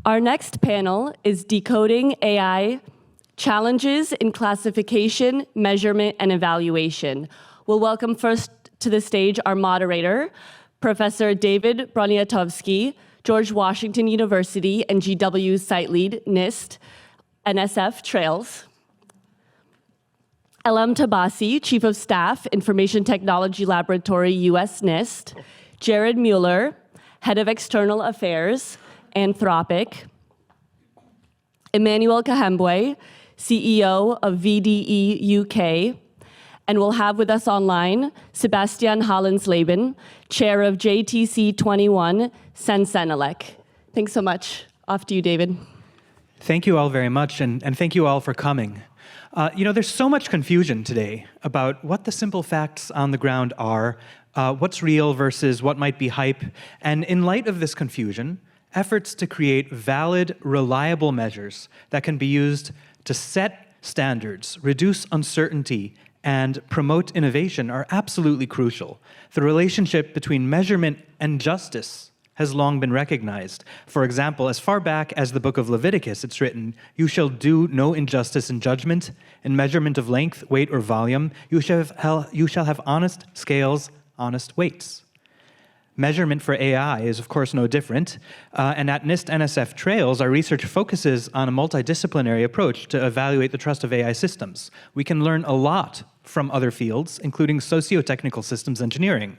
Our next panel is Decoding AI, Challenges in Classification, Measurement, and Evaluation. We'll welcome first to the stage our moderator, Professor David Broniatowski, George Washington University and GW Site Lead, NIST, NSF Trails. Elham Tabassi, Chief of Staff, Information Technology Laboratory, US NIST. Jared Mueller, Head of External Affairs, Anthropic. Emmanuel Kahembwe, CEO of VDE UK. And we'll have with us online Sebastian Hallensleben, Chair of JTC 21, Sensenelec. Thanks so much. Off to you, David. Thank you all very much, and thank you all for coming. There's so much confusion today about what the simple facts on the ground are, what's real versus what might be hype, and in light of this confusion, efforts to create valid, reliable measures that can be used to set standards, reduce uncertainty, and promote innovation are absolutely crucial. The relationship between measurement and justice has long been recognized. For example, as far back as the book of Leviticus, it's written, "You shall do no injustice in judgment, in measurement of length, weight, or volume. You shall have honest scales, honest weights." Measurement for AI is, of course, no different. And at NIST NSF Trails, our research focuses on a multidisciplinary approach to evaluate the trust of AI systems. We can learn a lot from other fields, including socio-technical systems engineering,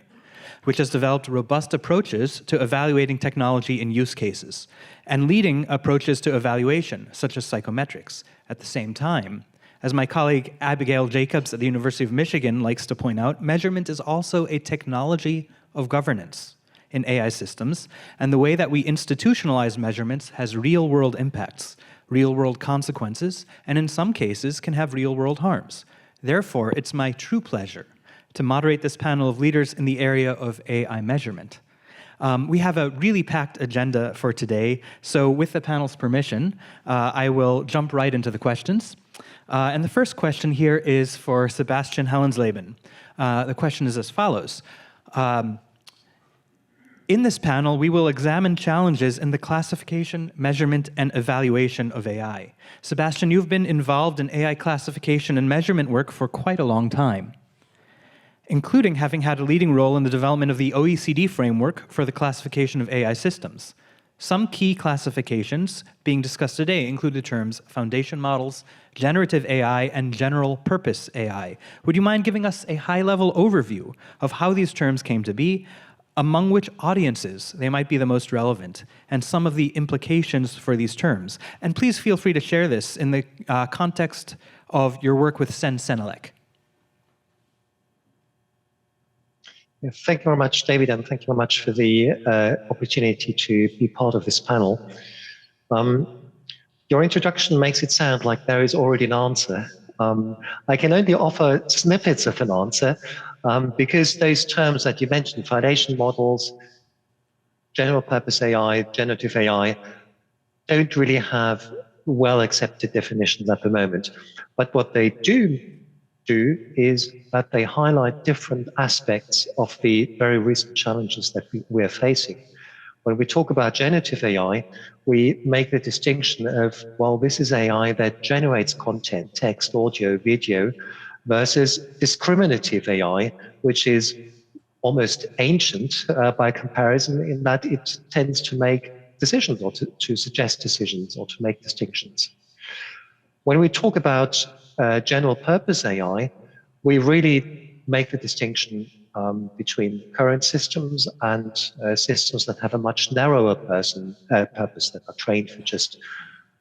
which has developed robust approaches to evaluating technology in use cases, and leading approaches to evaluation, such as psychometrics. At the same time, as my colleague Abigail Jacobs at the University of Michigan likes to point out, measurement is also a technology of governance in AI systems, and the way that we institutionalize measurements has real-world impacts, real-world consequences, and in some cases can have real-world harms. Therefore, it's my true pleasure to moderate this panel of leaders in the area of AI measurement. We have a really packed agenda for today, so with the panel's permission, I will jump right into the questions. And the first question here is for Sebastian Hallensleben. The question is as follows. In this panel, we will examine challenges in the classification, measurement, and evaluation of AI. Sebastian, you've been involved in AI classification and measurement work for quite a long time, including having had a leading role in the development of the OECD framework for the classification of AI systems. Some key classifications being discussed today include the terms foundation models, generative AI, and general purpose AI. Would you mind giving us a high-level overview of how these terms came to be, among which audiences they might be the most relevant, and some of the implications for these terms? And please feel free to share this in the context of your work with Sensenelec. Thank you very much, David, and thank you very much for the opportunity to be part of this panel. Your introduction makes it sound like there is already an answer. I can only offer snippets of an answer because those terms that you mentioned, foundation models, general purpose AI, generative AI, don't really have well-accepted definitions at the moment. But what they do is that they highlight different aspects of the very recent challenges that we're facing. When we talk about generative AI, we make the distinction of, well, this is AI that generates content, text, audio, video, versus discriminative AI, which is almost ancient by comparison in that it tends to make decisions or to suggest decisions or to make distinctions. When we talk about general purpose AI, we really make the distinction between current systems and systems that have a much narrower purpose, that are trained for just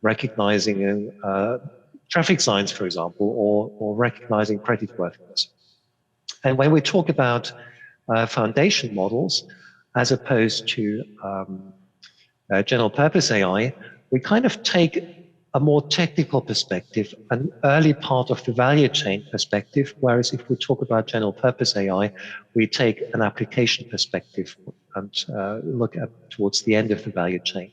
recognizing traffic signs, for example, or recognizing creditworthiness. And when we talk about foundation models, as opposed to general purpose AI, we kind of take a more technical perspective, an early part of the value chain perspective, whereas if we talk about general purpose AI, we take an application perspective and look at towards the end of the value chain.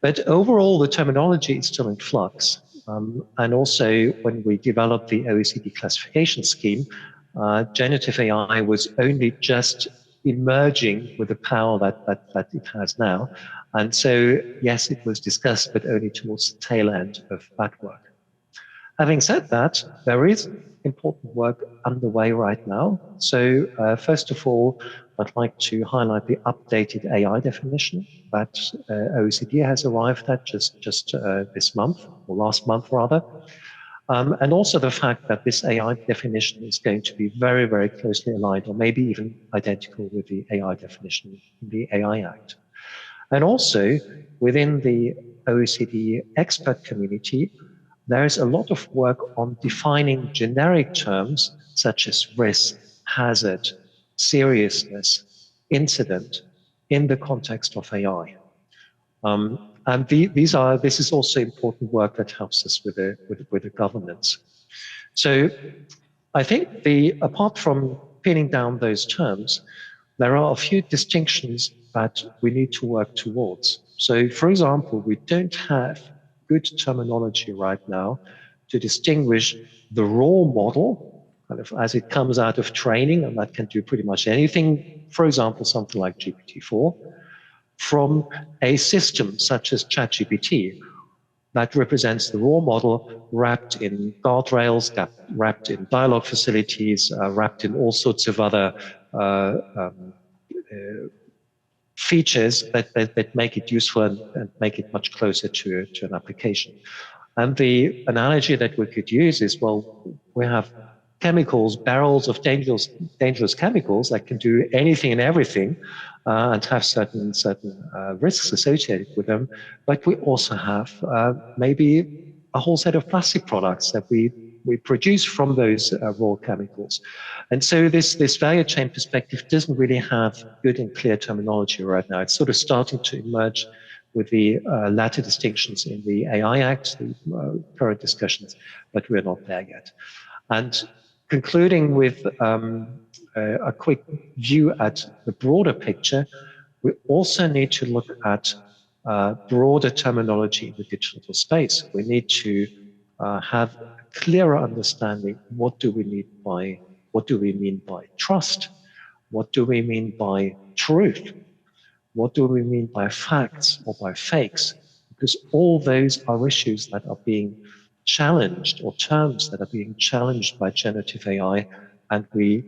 But overall, the terminology is still in flux. And also, when we developed the OECD classification scheme, generative AI was only just emerging with the power that it has now. And so, yes, it was discussed, but only towards the tail end of that work. Having said that, there is important work underway right now. So first of all, I'd like to highlight the updated AI definition that OECD has arrived at just this month, or last month rather. And also the fact that this AI definition is going to be very, very closely aligned, or maybe even identical with the AI definition in the AI Act. And also within the OECD expert community, there is a lot of work on defining generic terms such as risk, hazard, seriousness, incident in the context of AI. And this is also important work that helps us with the governance. So I think apart from pinning down those terms, there are a few distinctions that we need to work towards. So, for example, we don't have good terminology right now to distinguish the raw model, kind of as it comes out of training, and that can do pretty much anything, for example, something like GPT-4, from a system such as ChatGPT that represents the raw model wrapped in guardrails, wrapped in dialogue facilities, wrapped in all sorts of other features that make it useful and make it much closer to an application. And the analogy that we could use is, well, we have chemicals, barrels of dangerous chemicals that can do anything and everything and have certain risks associated with them. But we also have maybe a whole set of plastic products that we produce from those raw chemicals. And so this value chain perspective doesn't really have good and clear terminology right now. It's sort of starting to emerge with the latter distinctions in the AI Act, the current discussions, but we're not there yet. And concluding with a quick view at the broader picture, we also need to look at broader terminology in the digital space. We need to have a clearer understanding. What do we mean by trust? What do we mean by truth? What do we mean by facts or by fakes? Because all those are issues that are being challenged, or terms that are being challenged by generative AI, and we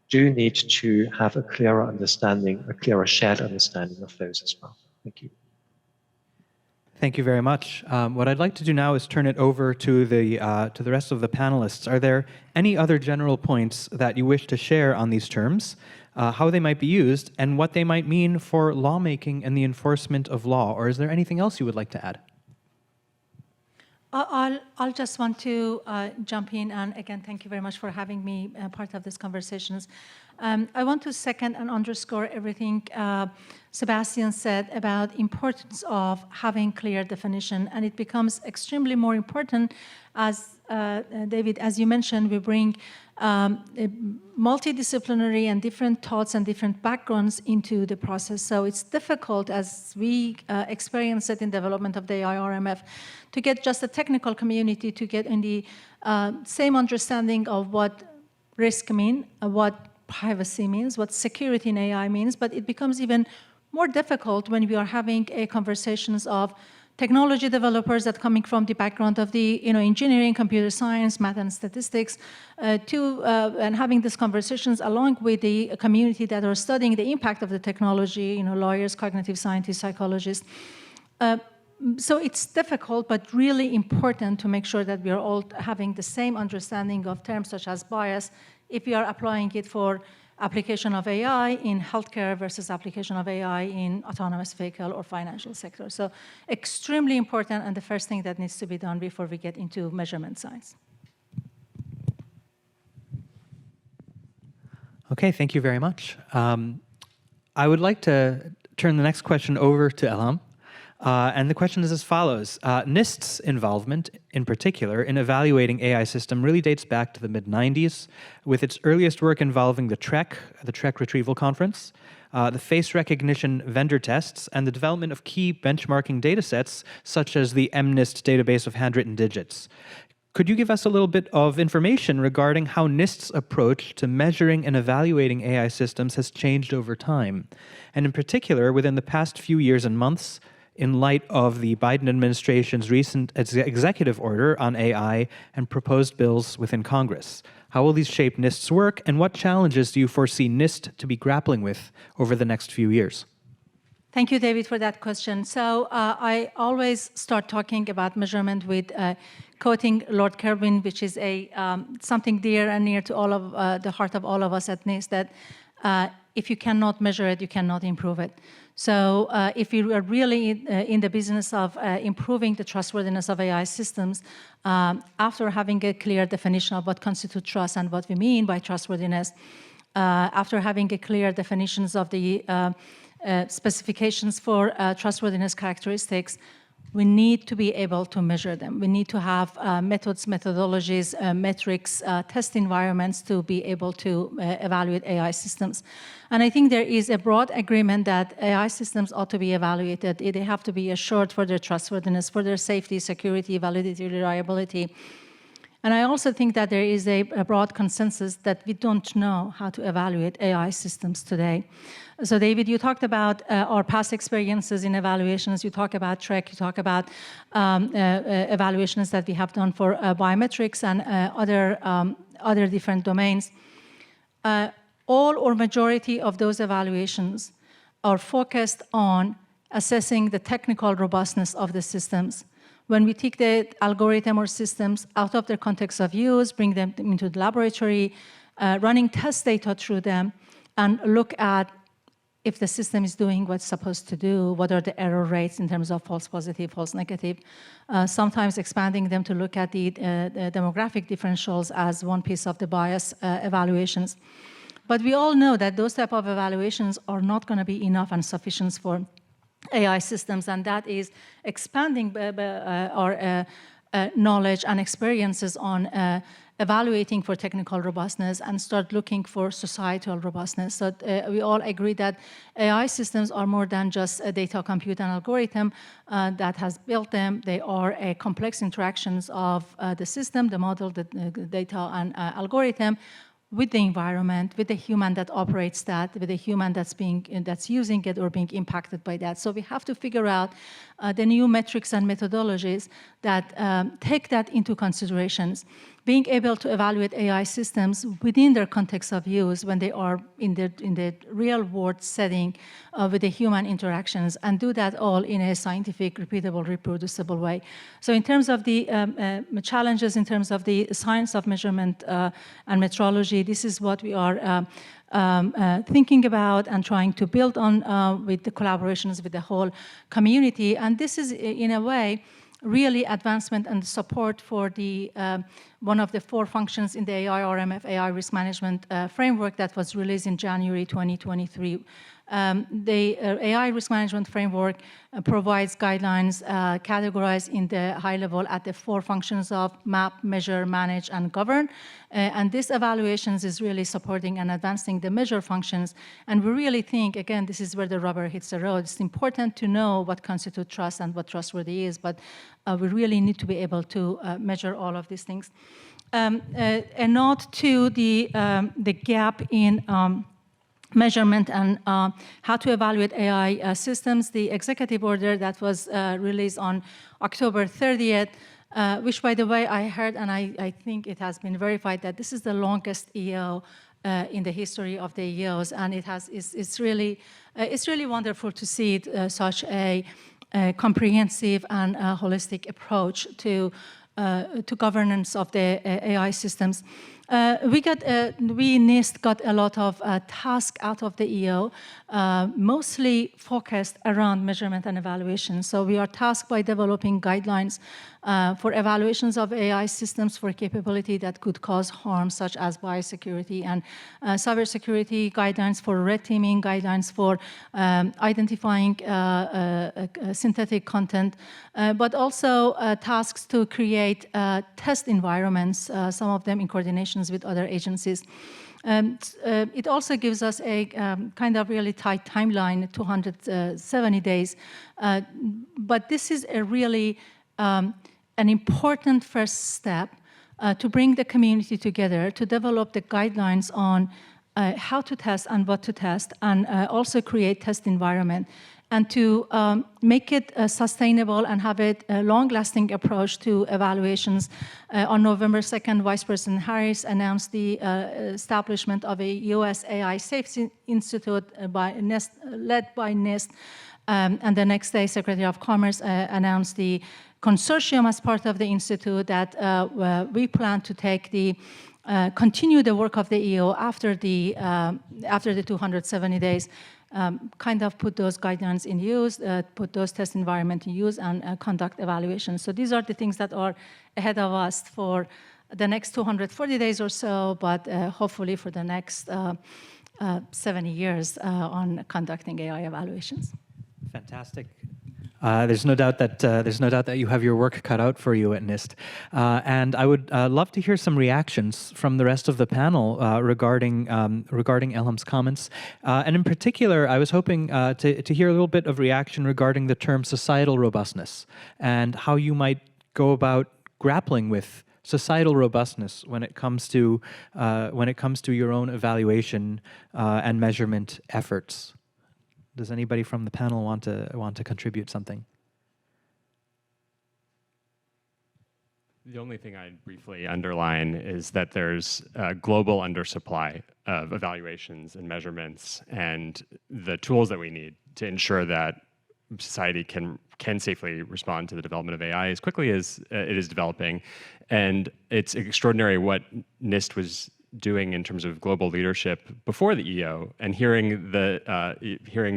do need to have a clearer understanding, a clearer shared understanding of those as well. Thank you. Thank you very much. What I'd like to do now is turn it over to the rest of the panelists. Are there any other general points that you wish to share on these terms, how they might be used, and what they might mean for lawmaking and the enforcement of law? Or is there anything else you would like to add? I'll just want to jump in, and again, thank you very much for having me part of these conversations. I want to second and underscore everything Sebastian said about importance of having clear definition, and it becomes extremely more important as David, as you mentioned, we bring multidisciplinary and different thoughts and different backgrounds into the process. So it's difficult, as we experience it in development of the AI RMF, to get just the technical community to get in the same understanding of what risk means, what privacy means, what security in AI means, but it becomes even more difficult when we are having conversations of technology developers that coming from the background of the engineering, computer science, math and statistics, and having these conversations along with the community that are studying the impact of the technology, lawyers, cognitive scientists, psychologists. So it's difficult, but really important to make sure that we are all having the same understanding of terms such as bias if we are applying it for application of AI in healthcare versus application of AI in autonomous vehicle or financial sector. So extremely important, and the first thing that needs to be done before we get into measurement science. Okay, thank you very much. I would like to turn the next question over to Elham. And the question is as follows. NIST's involvement, in particular, in evaluating AI system really dates back to the mid-90s, with its earliest work involving the TREC Retrieval Conference, the face recognition vendor tests, and the development of key benchmarking datasets, such as the MNIST database of handwritten digits. Could you give us a little bit of information regarding how NIST's approach to measuring and evaluating AI systems has changed over time? And in particular, within the past few years and months, in light of the Biden administration's recent executive order on AI and proposed bills within Congress. How will these shape NIST's work, and what challenges do you foresee NIST to be grappling with over the next few years? Thank you, David, for that question. So I always start talking about measurement with quoting Lord Kelvin, which is something dear and near to all of the heart of all of us at NIST, that if you cannot measure it, you cannot improve it. So if you are really in the business of improving the trustworthiness of AI systems, after having a clear definition of what constitutes trust and what we mean by trustworthiness, after having a clear definitions of the specifications for trustworthiness characteristics, we need to be able to measure them. We need to have methods, methodologies, metrics, test environments to be able to evaluate AI systems. And I think there is a broad agreement that AI systems ought to be evaluated. They have to be assured for their trustworthiness, for their safety, security, validity, reliability. And I also think that there is a broad consensus that we don't know how to evaluate AI systems today. So David, you talked about our past experiences in evaluations. You talk about TREC, you talk about evaluations that we have done for biometrics and other different domains. All or majority of those evaluations are focused on assessing the technical robustness of the systems. When we take the algorithm or systems out of their context of use, bring them into the laboratory, running test data through them, and look at if the system is doing what it's supposed to do, what are the error rates in terms of false positive, false negative, sometimes expanding them to look at the demographic differentials as one piece of the bias evaluations. But we all know that those type of evaluations are not going to be enough and sufficient for AI systems, and that is expanding our knowledge and experiences on evaluating for technical robustness and start looking for societal robustness. So we all agree that AI systems are more than just a data, compute, and algorithm that has built them. They are complex interactions of the system, the model, the data, and algorithm, with the environment, with the human that operates that, with the human that's using it or being impacted by that. So we have to figure out the new metrics and methodologies that take that into considerations. Being able to evaluate AI systems within their context of use when they are in the real world setting with the human interactions, and do that all in a scientific, repeatable, reproducible way. So in terms of the challenges, in terms of the science of measurement and metrology, this is what we are thinking about and trying to build on with the collaborations with the whole community. And this is, in a way, really advancement and support for the one of the 4 functions in the AI-RMF AI risk management framework that was released in January 2023. The AI risk management framework provides guidelines categorized in the high level at the 4 functions of map, measure, manage, and govern. And this evaluations is really supporting and advancing the measure functions. And we really think, again, this is where the rubber hits the road. It's important to know what constitutes trust and what trustworthy is, but we really need to be able to measure all of these things. A note to the gap in measurement and how to evaluate AI systems. The executive order that was released on October 30th, which, by the way, I heard, and I think it has been verified, that this is the longest EO in the history of the EOs, and it's really wonderful to see such a comprehensive and holistic approach to governance of the AI systems. We NIST got a lot of tasks out of the EO, mostly focused around measurement and evaluation. So we are tasked by developing guidelines for evaluations of AI systems for capability that could cause harm, such as biosecurity and cybersecurity, guidelines for red teaming, guidelines for identifying synthetic content, but also tasks to create test environments, some of them in coordination with other agencies. It also gives us a kind of really tight timeline, 270 days. But this is a really an important first step to bring the community together, to develop the guidelines on how to test and what to test, and also create test environment, and to make it sustainable and have a long-lasting approach to evaluations. On November 2nd, Vice President Harris announced the establishment of a U.S. AI Safety Institute led by NIST, and the next day, Secretary of Commerce announced the consortium as part of the institute that we plan to take continue the work of the EO after the 270 days. Kind of put those guidelines in use, put those test environment in use, and conduct evaluations. So these are the things that are ahead of us for the next 240 days or so, but hopefully for the next 70 years on conducting AI evaluations. Fantastic. There's no doubt that you have your work cut out for you at NIST, and I would love to hear some reactions from the rest of the panel regarding Elham's comments, and in particular, I was hoping to hear a little bit of reaction regarding the term societal robustness and how you might go about grappling with societal robustness when it comes to your own evaluation and measurement efforts. Does anybody from the panel want to contribute something? The only thing I'd briefly underline is that there's a global undersupply of evaluations and measurements and the tools that we need to ensure that society can safely respond to the development of AI as quickly as it is developing. And it's extraordinary what NIST was doing in terms of global leadership before the EO, and hearing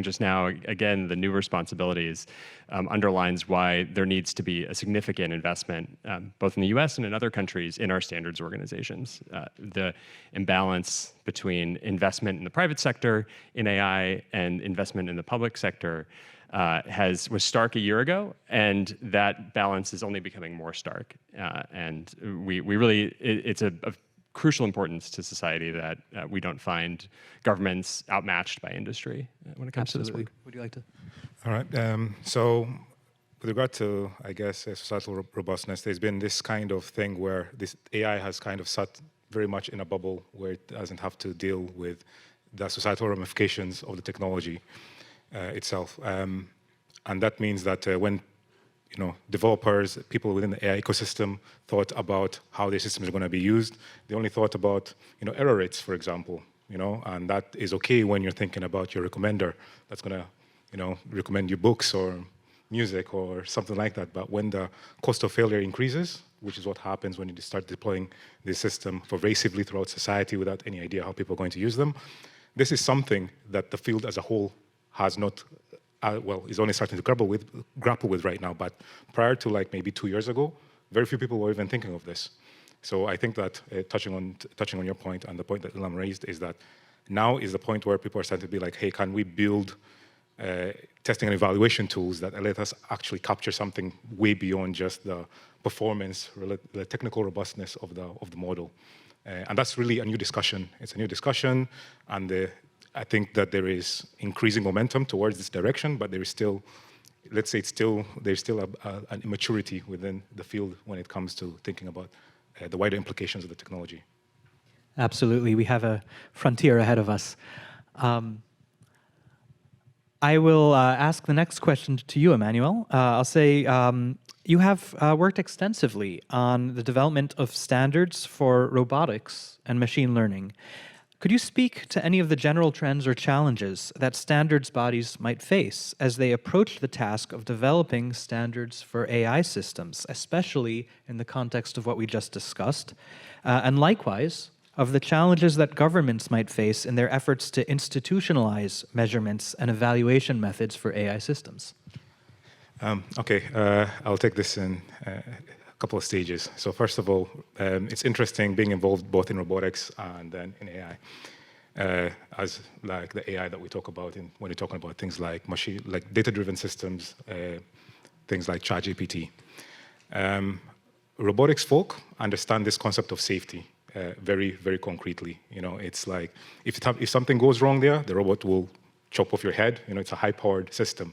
just now again the new responsibilities underlines why there needs to be a significant investment both in the US and in other countries in our standards organizations. The imbalance between investment in the private sector in AI and investment in the public sector was stark a year ago, and that balance is only becoming more stark. And we really, it's a crucial importance to society that we don't find governments outmatched by industry when it comes to this work. Would you like to? All right. So with regard to, I guess, societal robustness, there's been this kind of thing where this AI has kind of sat very much in a bubble where it doesn't have to deal with the societal ramifications of the technology itself. And that means that when developers, people within the AI ecosystem thought about how their systems are going to be used, they only thought about, error rates, for example, and that is okay when you're thinking about your recommender that's going to, recommend you books or music or something like that. But when the cost of failure increases, which is what happens when you start deploying this system pervasively throughout society without any idea how people are going to use them, this is something that the field as a whole has not is only starting to grapple with right now. But prior to maybe 2 years ago, very few people were even thinking of this. So I think that touching on your point and the point that Elham raised is that now is the point where people are starting to be like, hey, can we build testing and evaluation tools that let us actually capture something way beyond just the performance, the technical robustness of the model, and that's really a new discussion. It's a new discussion, and I think that there is increasing momentum towards this direction, but there is still, let's say, there's still an immaturity within the field when it comes to thinking about the wider implications of the technology. Absolutely, we have a frontier ahead of us. I will ask the next question to you, Emmanuel. I'll say you have worked extensively on the development of standards for robotics and machine learning. Could you speak to any of the general trends or challenges that standards bodies might face as they approach the task of developing standards for AI systems, especially in the context of what we just discussed, and likewise, of the challenges that governments might face in their efforts to institutionalize measurements and evaluation methods for AI systems? Okay, I'll take this in a couple of stages. So first of all, it's interesting being involved both in robotics and then in AI, as like the AI that we talk about when you're talking about things like data-driven systems, things like ChatGPT. Robotics folk understand this concept of safety very, very concretely. It's like if something goes wrong there, the robot will chop off your head. It's a high-powered system.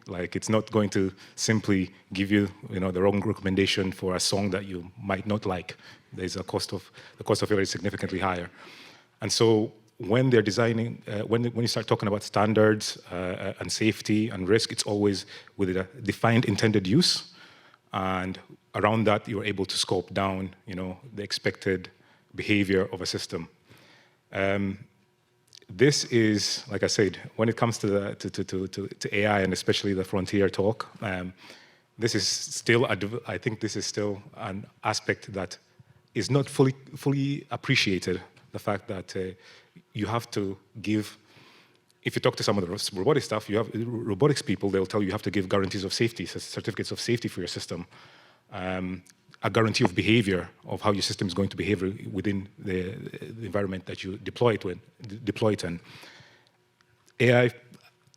Like, it's not going to simply give you, the wrong recommendation for a song that you might not like. There's the cost of failure is significantly higher. And so when they're designing, when you start talking about standards and safety and risk, it's always with a defined intended use. And around that, you're able to scope down, the expected behavior of a system. This is, like I said, when it comes to AI and especially the frontier talk, this is still, I think this is still an aspect that is not fully appreciated. The fact that you have to give, if you talk to some of the robotic stuff, you have robotics people, they'll tell you have to give guarantees of safety, certificates of safety for your system, a guarantee of behavior of how your system is going to behave within the environment that you deploy it in. AI,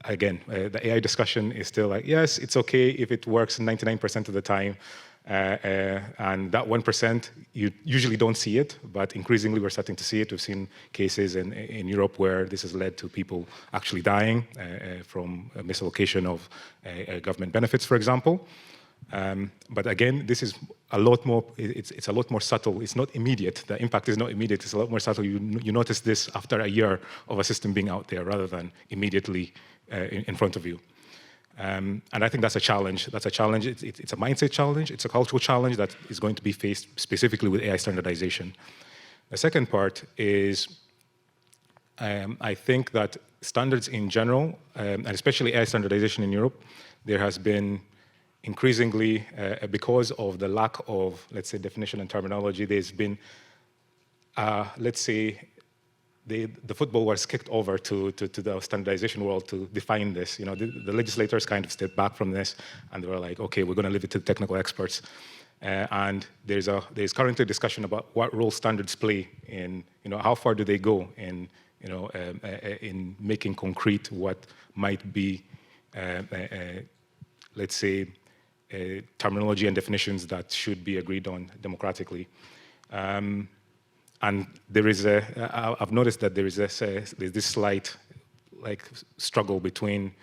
again, the AI discussion is still like, yes, it's okay if it works 99% of the time, and that 1%, you usually don't see it, but increasingly we're starting to see it. We've seen cases in Europe where this has led to people actually dying from a misallocation of government benefits, for example. But again, this is a lot more, it's a lot more subtle. It's not immediate. The impact is not immediate. It's a lot more subtle. You notice this after a year of a system being out there rather than immediately in front of you. And I think that's a challenge. That's a challenge. It's a mindset challenge. It's a cultural challenge that is going to be faced specifically with AI standardization. The second part is, I think that standards in general, and especially AI standardization in Europe, there has been increasingly, because of the lack of, let's say, definition and terminology, there's been, let's say, the football was kicked over to the standardization world to define this. The legislators kind of stepped back from this, and they were like, okay, we're going to leave it to the technical experts. And there's currently a discussion about what role standards play in, how far do they go in, in making concrete what might be, let's say, terminology and definitions that should be agreed on democratically. And there is I've noticed that there's this slight struggle between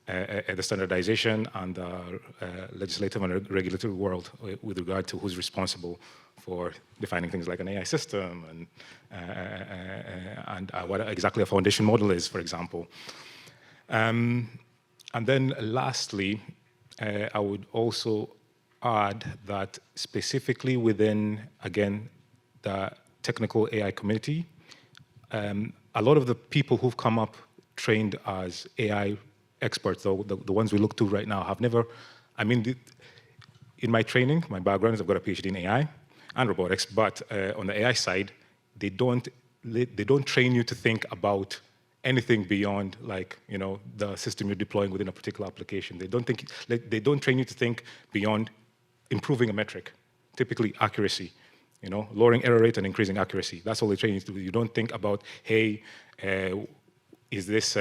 the standardization and the legislative and regulatory world with regard to who's responsible for defining things like an AI system and what exactly a foundation model is, for example. And then lastly, I would also add that specifically within, again, the technical AI community, a lot of the people who've come up trained as AI experts, though the ones we look to right now, have never, in my training, my background is I've got a PhD in AI and robotics, but on the AI side, they don't train you to think about anything beyond the system you're deploying within a particular application. They don't train you to think beyond improving a metric, typically accuracy. Lowering error rate and increasing accuracy. That's all they train you to do. You don't think about, hey, is this,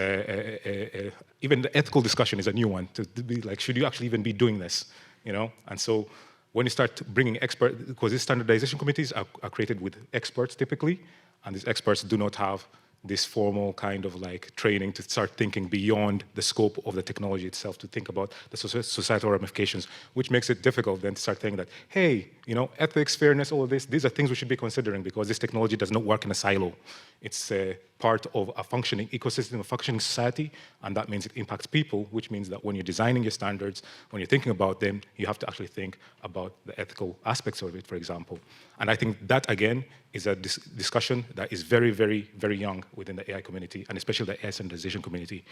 even the ethical discussion is a new one, to be like, should you actually even be doing this? And so when you start bringing experts, because these standardization committees are created with experts typically, and these experts do not have this formal kind of training to start thinking beyond the scope of the technology itself, to think about the societal ramifications, which makes it difficult then to start thinking that, hey, ethics, fairness, all of this, these are things we should be considering because this technology does not work in a silo. It's part of a functioning ecosystem, a functioning society, and that means it impacts people, which means that when you're designing your standards, when you're thinking about them, you have to actually think about the ethical aspects of it, for example. And I think that, again, is a discussion that is very, very, very young within the AI community, and especially the AI standardization community.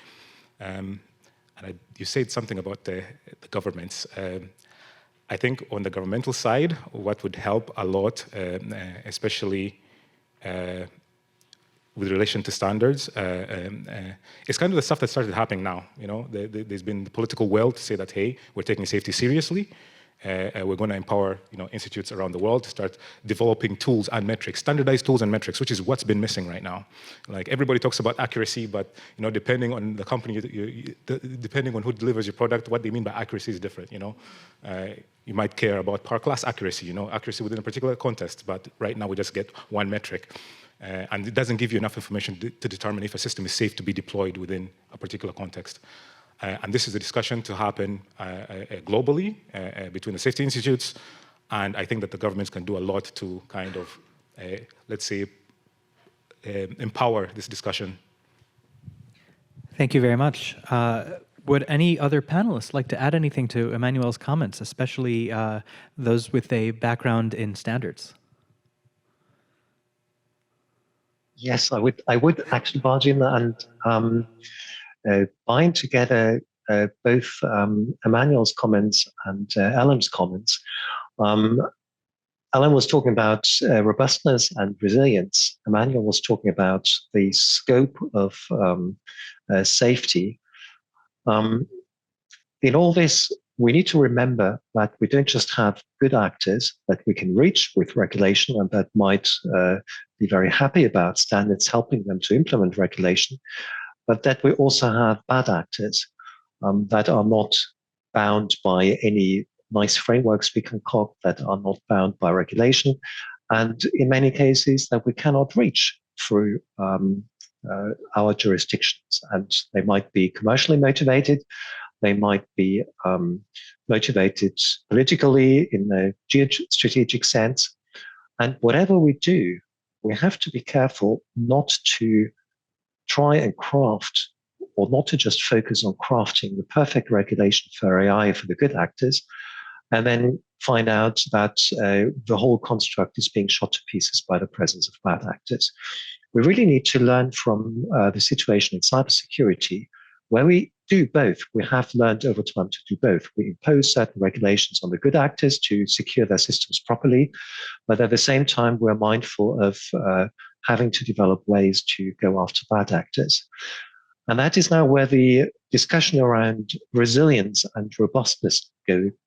You said something about the governments. I think on the governmental side, what would help a lot, especially with relation to standards, it's kind of the stuff that started happening now. There's been the political will to say that, hey, we're taking safety seriously. We're going to empower institutes around the world to start developing tools and metrics, standardized tools and metrics, which is what's been missing right now. Everybody talks about accuracy, but depending on the company, depending on who delivers your product, what they mean by accuracy is different. You might care about power class accuracy, accuracy within a particular context, but right now we just get one metric. And it doesn't give you enough information to determine if a system is safe to be deployed within a particular context. And this is the discussion to happen globally between the safety institutes. And I think that the governments can do a lot to kind of, let's say, empower this discussion. Thank you very much. Would any other panelists like to add anything to Emmanuel's comments, especially those with a background in standards? Yes, I would actually barge in and bind together both Emmanuel's comments and Elham's comments. Elham was talking about robustness and resilience. Emmanuel was talking about the scope of safety. In all this, we need to remember that we don't just have good actors that we can reach with regulation and that might be very happy about standards helping them to implement regulation, but that we also have bad actors that are not bound by any nice frameworks we concoct, that are not bound by regulation, and in many cases that we cannot reach through our jurisdictions. And they might be commercially motivated, they might be motivated politically in a geostrategic sense. And whatever we do, we have to be careful not to try and craft, or not to just focus on crafting the perfect regulation for AI for the good actors, and then find out that the whole construct is being shot to pieces by the presence of bad actors. We really need to learn from the situation in cybersecurity, where we do both. We have learned over time to do both. We impose certain regulations on the good actors to secure their systems properly, but at the same time, we're mindful of having to develop ways to go after bad actors. And that is now where the discussion around resilience and robustness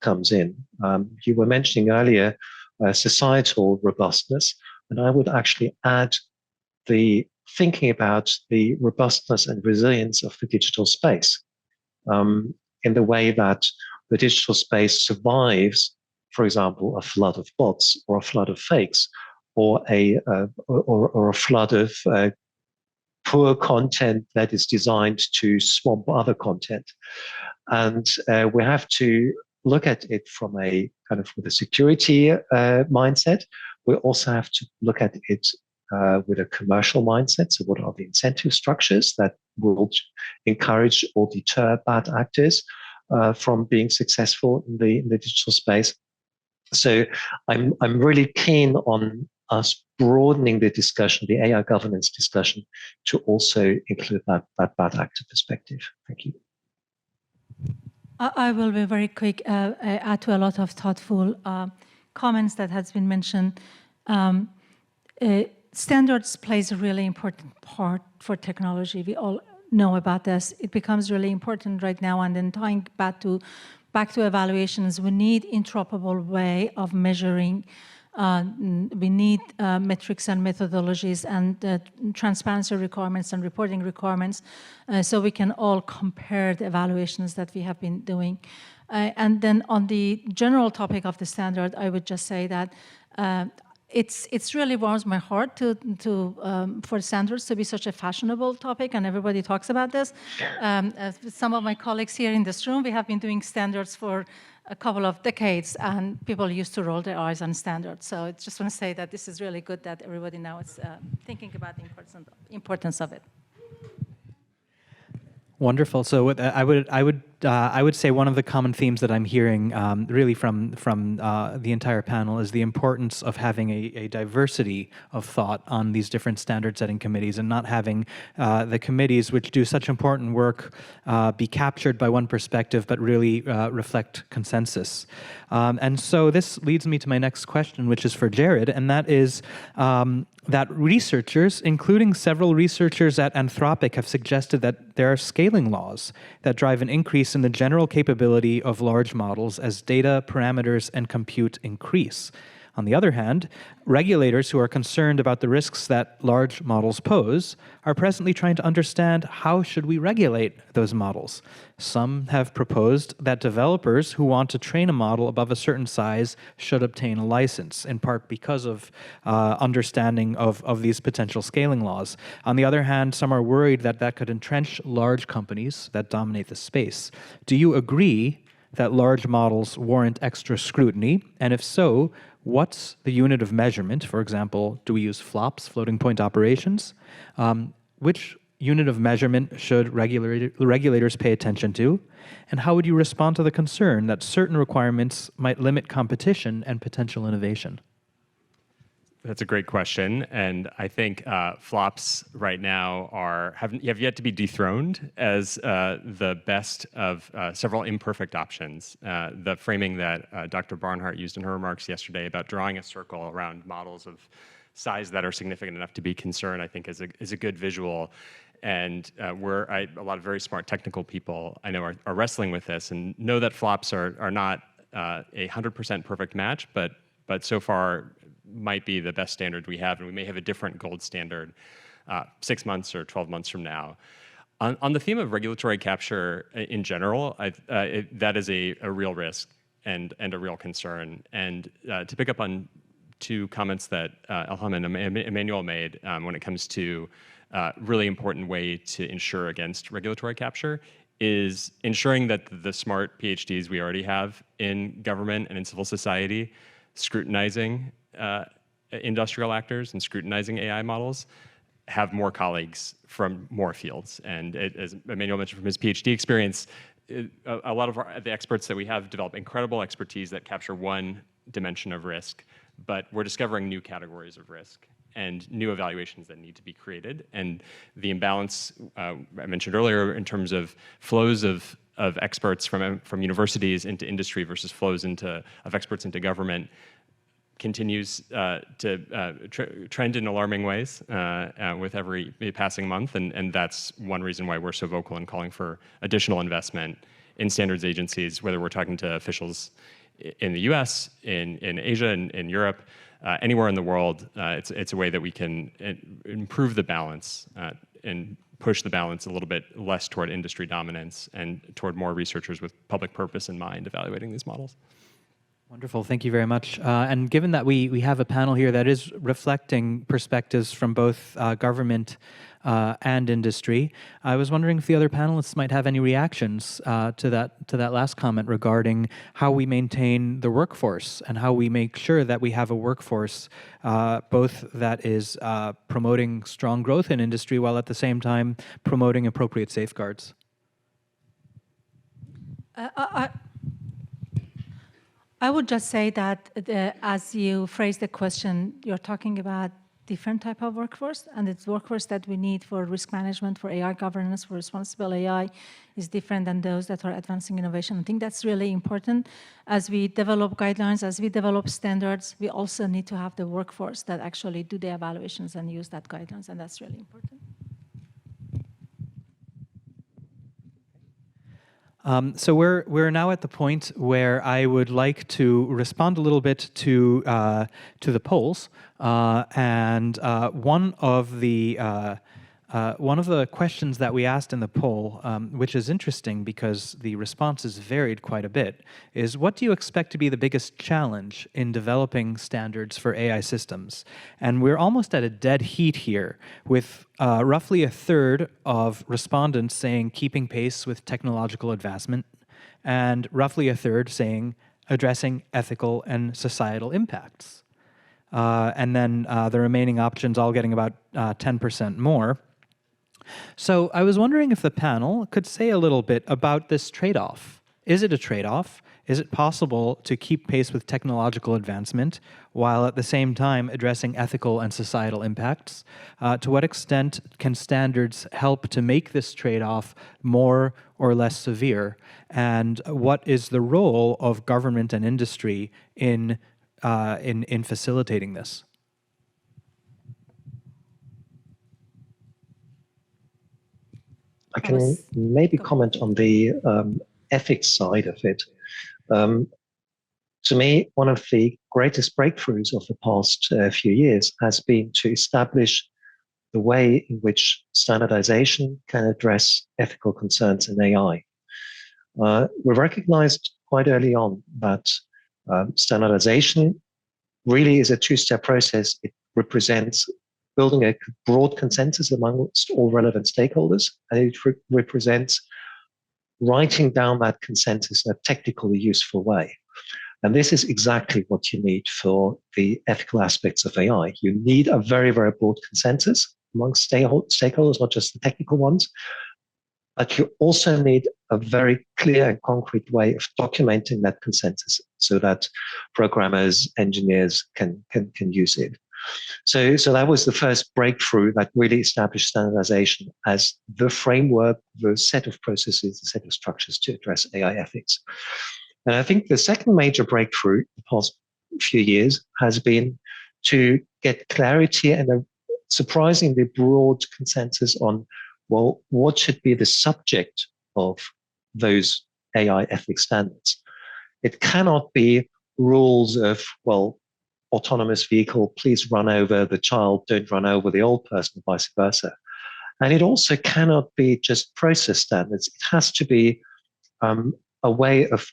comes in. You were mentioning earlier societal robustness, and I would actually add the thinking about the robustness and resilience of the digital space in the way that the digital space survives, for example, a flood of bots or a flood of fakes or a flood of poor content that is designed to swamp other content. And we have to look at it from a kind of with a security mindset. We also have to look at it with a commercial mindset. So what are the incentive structures that will encourage or deter bad actors from being successful in the digital space? So I'm really keen on us broadening the discussion, the AI governance discussion, to also include that bad actor perspective. Thank you. I will be very quick, add to a lot of thoughtful comments that has been mentioned. Standards plays a really important part for technology. We all know about this. It becomes really important right now. And then tying back to evaluations, we need interoperable way of measuring. We need metrics and methodologies and transparency requirements and reporting requirements so we can all compare the evaluations that we have been doing. And then on the general topic of the standard, I would just say that it's really warms my heart for standards to be such a fashionable topic, and everybody talks about this. Some of my colleagues here in this room, we have been doing standards for a couple of decades, and people used to roll their eyes on standards. So I just want to say that this is really good that everybody now is thinking about the importance of it. Wonderful. So I would say one of the common themes that I'm hearing really from the entire panel is the importance of having a diversity of thought on these different standard setting committees, and not having the committees which do such important work be captured by one perspective, but really reflect consensus. And so this leads me to my next question, which is for Jared, and that is that researchers, including several researchers at Anthropic, have suggested that there are scaling laws that drive an increase in the general capability of large models as data, parameters, and compute increase. On the other hand, regulators who are concerned about the risks that large models pose are presently trying to understand how should we regulate those models. Some have proposed that developers who want to train a model above a certain size should obtain a license, in part because of understanding of these potential scaling laws. On the other hand, some are worried that that could entrench large companies that dominate the space. Do you agree that large models warrant extra scrutiny? And if so, what's the unit of measurement? For example, do we use flops, floating point operations? Which unit of measurement should regulators pay attention to? And how would you respond to the concern that certain requirements might limit competition and potential innovation? That's a great question, and I think flops right now have yet to be dethroned as the best of several imperfect options. The framing that Dr. Barnhart used in her remarks yesterday about drawing a circle around models of size that are significant enough to be concerned, I think is a good visual. And a lot of very smart technical people I know are wrestling with this and know that flops are not a 100% perfect match, but so far might be the best standard we have, and we may have a different gold standard 6 months or 12 months from now. On the theme of regulatory capture in general, that is a real risk and a real concern. And to pick up on two comments that Elham and Emmanuel made when it comes to really important way to ensure against regulatory capture is ensuring that the smart PhDs we already have in government and in civil society scrutinizing industrial actors and scrutinizing AI models have more colleagues from more fields. And as Emmanuel mentioned from his PhD experience, a lot of the experts that we have develop incredible expertise that capture one dimension of risk, but we're discovering new categories of risk and new evaluations that need to be created. And the imbalance I mentioned earlier in terms of flows of experts from universities into industry versus flows of experts into government continues to trend in alarming ways with every passing month, and that's one reason why we're so vocal in calling for additional investment in standards agencies, whether we're talking to officials in the US, in Asia, in Europe, anywhere in the world. It's a way that we can improve the balance and push the balance a little bit less toward industry dominance and toward more researchers with public purpose in mind evaluating these models. Wonderful, thank you very much. And given that we have a panel here that is reflecting perspectives from both government and industry, I was wondering if the other panelists might have any reactions to that last comment regarding how we maintain the workforce and how we make sure that we have a workforce both that is promoting strong growth in industry while at the same time promoting appropriate safeguards. I would just say that as you phrase the question, you're talking about different type of workforce, and it's workforce that we need for risk management, for AI governance, for responsible AI is different than those that are advancing innovation. I think that's really important. As we develop guidelines, as we develop standards, we also need to have the workforce that actually do the evaluations and use that guidelines, and that's really important. So we're now at the point where I would like to respond a little bit to the polls, and one of the questions that we asked in the poll, which is interesting because the responses varied quite a bit, is what do you expect to be the biggest challenge in developing standards for AI systems? And we're almost at a dead heat here, with roughly a third of respondents saying keeping pace with technological advancement, and roughly a third saying addressing ethical and societal impacts. And then the remaining options all getting about 10% more. So I was wondering if the panel could say a little bit about this trade-off. Is it a trade-off? Is it possible to keep pace with technological advancement while at the same time addressing ethical and societal impacts? To what extent can standards help to make this trade-off more or less severe? And what is the role of government and industry in facilitating this? I can maybe comment on the ethics side of it. to me, one of the greatest breakthroughs of the past few years has been to establish the way in which standardization can address ethical concerns in AI. We recognized quite early on that standardization really is a two-step process. It represents building a broad consensus amongst all relevant stakeholders, and it represents writing down that consensus in a technically useful way. And this is exactly what you need for the ethical aspects of AI. You need a very, very broad consensus amongst stakeholders, not just the technical ones, but you also need a very clear and concrete way of documenting that consensus so that programmers, engineers can use it. So that was the first breakthrough that really established standardization as the framework, the set of processes, the set of structures to address AI ethics. And I think the second major breakthrough the past few years has been to get clarity and a surprisingly broad consensus on, well, what should be the subject of those AI ethics standards? It cannot be rules of, well, autonomous vehicle, please run over the child, don't run over the old person, vice versa. And it also cannot be just process standards. It has to be a way of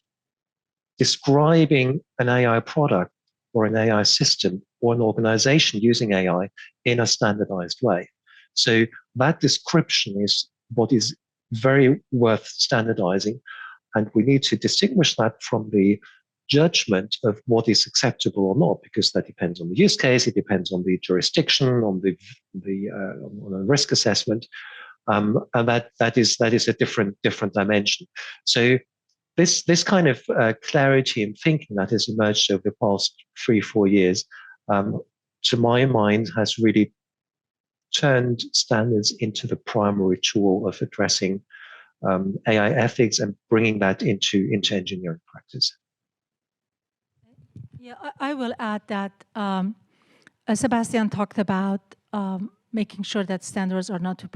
describing an AI product or an AI system or an organization using AI in a standardized way. So that description is what is very worth standardizing. And we need to distinguish that from the judgment of what is acceptable or not, because that depends on the use case, it depends on the jurisdiction, on the risk assessment, and that is a different dimension. So this kind of clarity in thinking that has emerged over the past 3-4 years, to my mind, has really turned standards into the primary tool of addressing AI ethics and bringing that into engineering practice. Yeah, I will add that Sebastian talked about making sure that standards are not too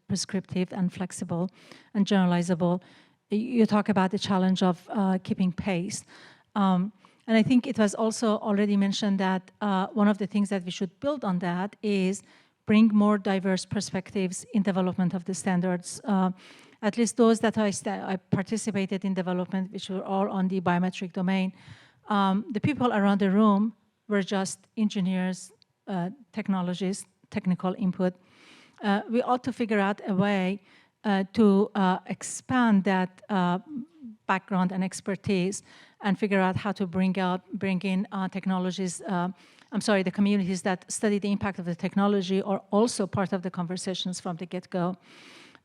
prescriptive and flexible and generalizable. You talk about the challenge of keeping pace. And I think it was also already mentioned that one of the things that we should build on that is bring more diverse perspectives in development of the standards. At least those that I participated in development, which were all on the biometric domain, the people around the room were just engineers, technologists, technical input. We ought to figure out a way to expand that background and expertise and figure out how to bring in technologies. The communities that study the impact of the technology are also part of the conversations from the get-go.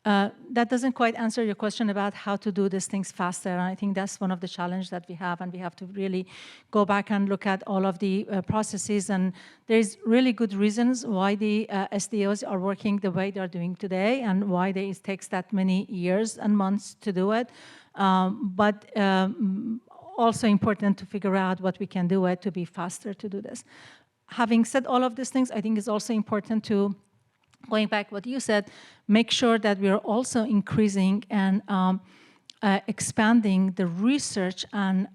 That doesn't quite answer your question about how to do these things faster. And I think that's one of the challenges that we have, and we have to really go back and look at all of the processes. And there's really good reasons why the SDOs are working the way they're doing today and why it takes that many years and months to do it. But also important to figure out what we can do to be faster to do this. Having said all of these things, I think it's also important to, going back what you said, make sure that we are also increasing and expanding the research and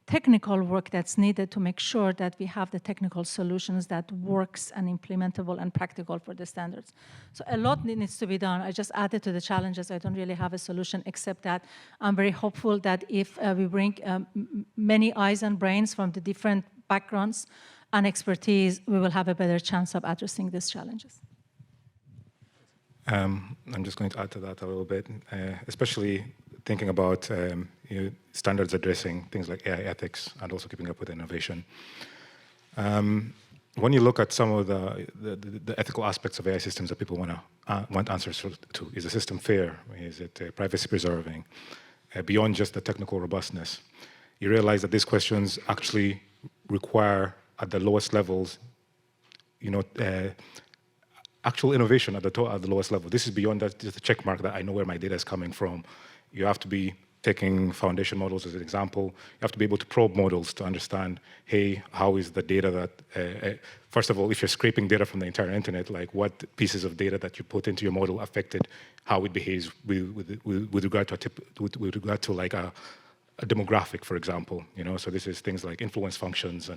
technical work that's needed to make sure that we have the technical solutions that works and implementable and practical for the standards. So a lot needs to be done. I just added to the challenges. I don't really have a solution, except that I'm very hopeful that if we bring many eyes and brains from the different backgrounds and expertise, we will have a better chance of addressing these challenges. I'm just going to add to that a little bit, especially thinking about standards addressing things like AI ethics and also keeping up with innovation. When you look at some of the ethical aspects of AI systems that people want answers to, is the system fair? Is it privacy preserving? Beyond just the technical robustness, you realize that these questions actually require, at the lowest levels, actual innovation at the lowest level. This is beyond that, just a check mark that I know where my data is coming from. You have to be taking foundation models as an example. You have to be able to probe models to understand, hey, how is the data that, first of all, if you're scraping data from the entire internet, like what pieces of data that you put into your model affected how it behaves with regard to like a demographic, for example. So this is things like influence functions,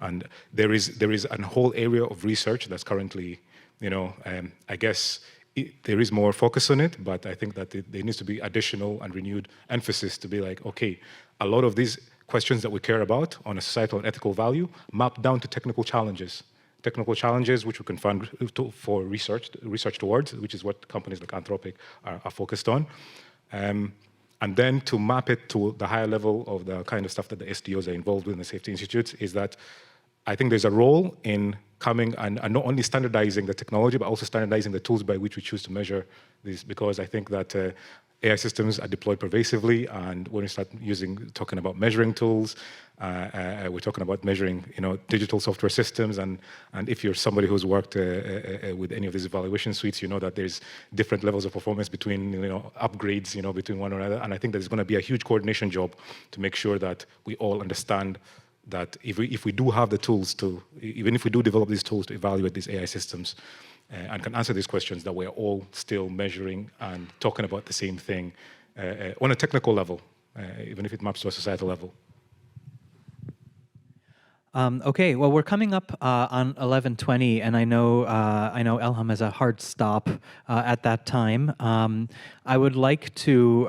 and there is a whole area of research that's currently, I guess there is more focus on it, but I think that there needs to be additional and renewed emphasis to be like, okay, a lot of these questions that we care about on a societal and ethical value map down to technical challenges which we can fund for research towards, which is what companies like Anthropic are focused on. And then to map it to the higher level of the kind of stuff that the SDOs are involved with in the safety institutes is that I think there's a role in coming and not only standardizing the technology, but also standardizing the tools by which we choose to measure these, because I think that AI systems are deployed pervasively, and when we start talking about measuring tools, we're talking about measuring, digital software systems, and if you're somebody who's worked with any of these evaluation suites, you know that there's different levels of performance between, upgrades, between one another, and I think there's going to be a huge coordination job to make sure that we all understand that if we do have the tools even if we do develop these tools to evaluate these AI systems and can answer these questions, that we're all still measuring and talking about the same thing on a technical level, even if it maps to a societal level. Okay, well, we're coming up on 11:20, and I know Elham has a hard stop at that time. I would like to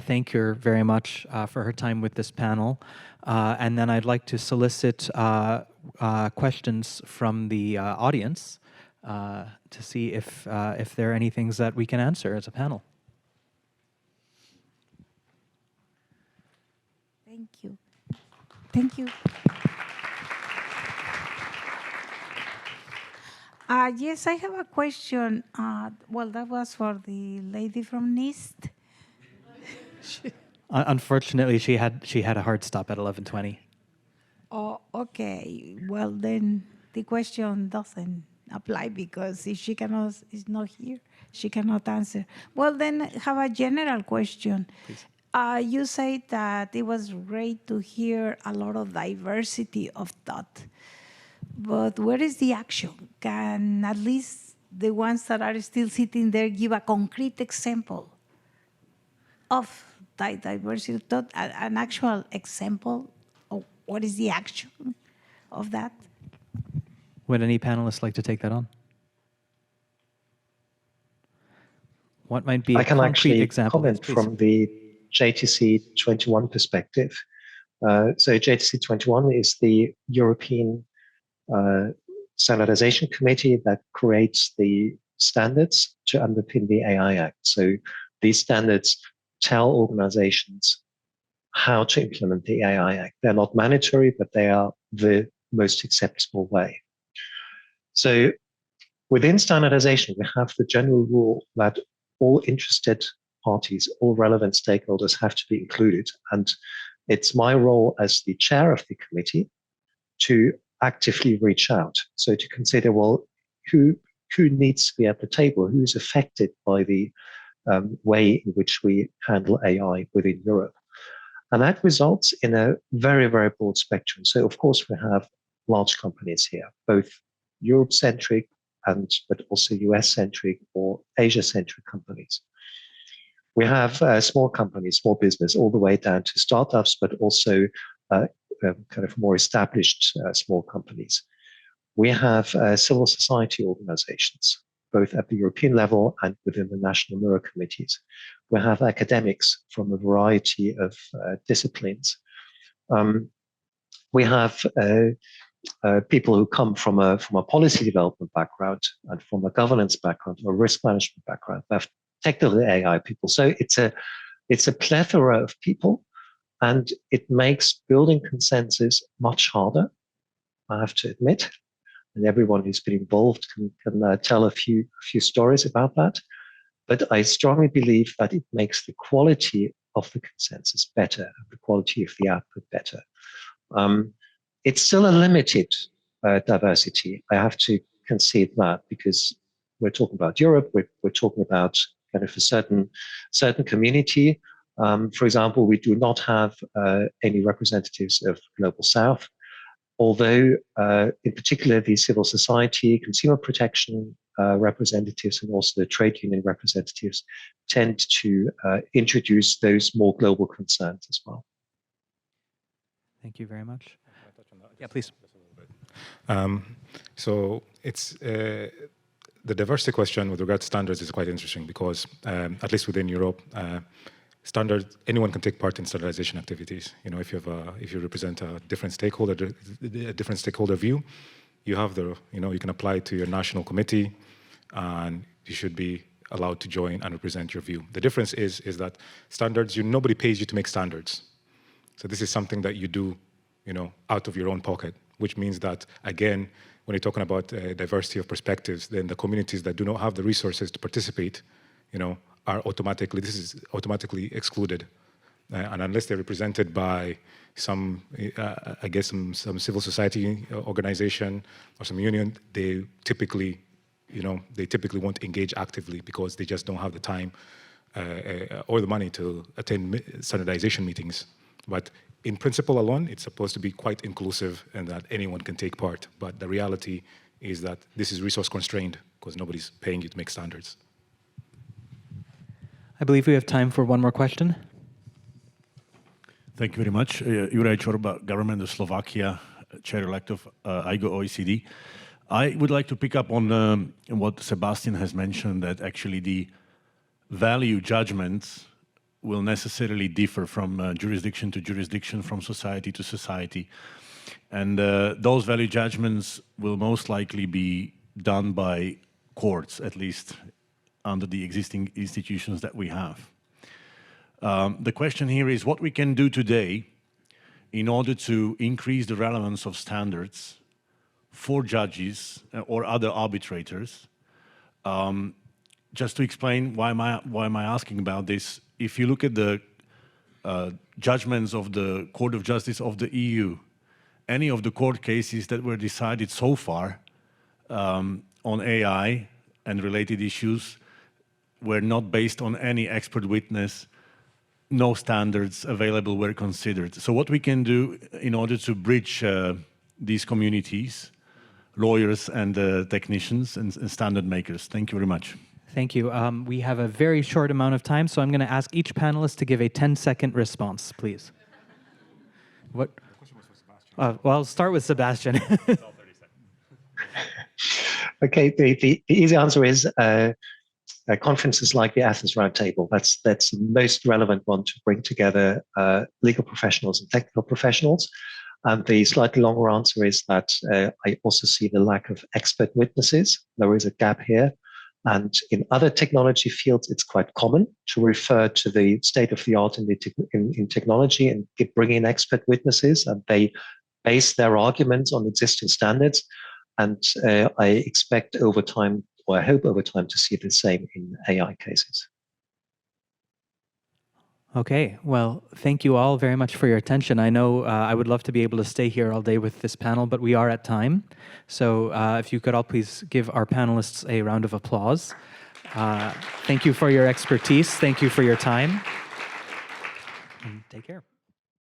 thank her very much for her time with this panel, and then I'd like to solicit questions from the audience to see if there are any things that we can answer as a panel. Thank you. Thank you. Yes, I have a question. Well, that was for the lady from NIST. Unfortunately, she had a hard stop at 11:20. Oh, okay. Well, then the question doesn't apply, because if she is not here, she cannot answer. Well, then have a general question. Please. You said that it was great to hear a lot of diversity of thought. But where is the action? Can at least the ones that are still sitting there give a concrete example of diversity of thought, an actual example of what is the action of that? Would any panelists like to take that on? What might be a I can concrete actually example? comment Please. from the JTC 21 perspective. So JTC 21 is the European standardization committee that creates the standards to underpin the AI Act. So these standards tell organizations how to implement the AI Act. They're not mandatory, but they are the most acceptable way. So within standardization, we have the general rule that all interested parties, all relevant stakeholders have to be included. And it's my role as the chair of the committee to actively reach out. So to consider, well, who needs to be at the table? Who is affected by the way in which we handle AI within Europe? And that results in a very, very broad spectrum. So of course, we have large companies here, both Europe-centric but also US-centric or Asia-centric companies. We have small companies, small business, all the way down to startups, but also kind of more established small companies. We have civil society organizations, both at the European level and within the national Mueller committees. We have academics from a variety of disciplines. We have people who come from a policy development background and from a governance background or risk management background. We have technical AI people. So it's a plethora of people, and it makes building consensus much harder, I have to admit. And everyone who's been involved can tell a few stories about that. But I strongly believe that it makes the quality of the consensus better, and the quality of the output better. It's still a limited diversity. I have to concede that, because we're talking about Europe, we're talking about kind of a certain community. For example, we do not have any representatives of Global South, although in particular the civil society, consumer protection representatives, and also the trade union representatives tend to introduce those more global concerns as well. Thank you very much. Yeah, please. So it's the diversity question with regard to standards is quite interesting because at least within Europe, anyone can take part in standardization activities. You know, if you represent a different stakeholder view, you have you can apply to your national committee, and you should be allowed to join and represent your view. The difference is that standards, nobody pays you to make standards. So this is something that you do, out of your own pocket, which means that, again, when you're talking about diversity of perspectives, then the communities that do not have the resources to participate, this is automatically excluded. And unless they're represented by some civil society organization or some union, they typically won't engage actively because they just don't have the time or the money to attend standardization meetings. But in principle alone, it's supposed to be quite inclusive and that anyone can take part. But the reality is that this is resource constrained because nobody's paying you to make standards. I believe we have time for one more question. Thank you very much. Juraj Čorba, Government of Slovakia, Chair-elect of IGO OECD. I would like to pick up on what Sebastian has mentioned, that actually the value judgments will necessarily differ from jurisdiction to jurisdiction, from society to society. And those value judgments will most likely be done by courts, at least under the existing institutions that we have. The question here is what we can do today in order to increase the relevance of standards for judges or other arbitrators. Just to explain why am I asking about this, if you look at the judgments of the Court of Justice of the EU, any of the court cases that were decided so far on AI and related issues were not based on any expert witness, no standards available were considered. So what we can do in order to bridge these communities, lawyers and technicians and standard makers. Thank you very much. Thank you. We have a very short amount of time, so I'm going to ask each panelist to give a 10-second response, please. What? The question was for Sebastian. Well, I'll start with Sebastian. It's all 30 seconds. Okay, the easy answer is conferences like the Athens Roundtable. That's the most relevant one to bring together legal professionals and technical professionals. And the slightly longer answer is that I also see the lack of expert witnesses. There is a gap here. And in other technology fields, it's quite common to refer to the state of the art in technology and bring in expert witnesses, and they base their arguments on existing standards. And I expect over time, or I hope over time, to see the same in AI cases. Okay, well, thank you all very much for your attention. I know I would love to be able to stay here all day with this panel, but we are at time. So if you could all please give our panelists a round of applause. Thank you for your expertise. Thank you for your time. And take care.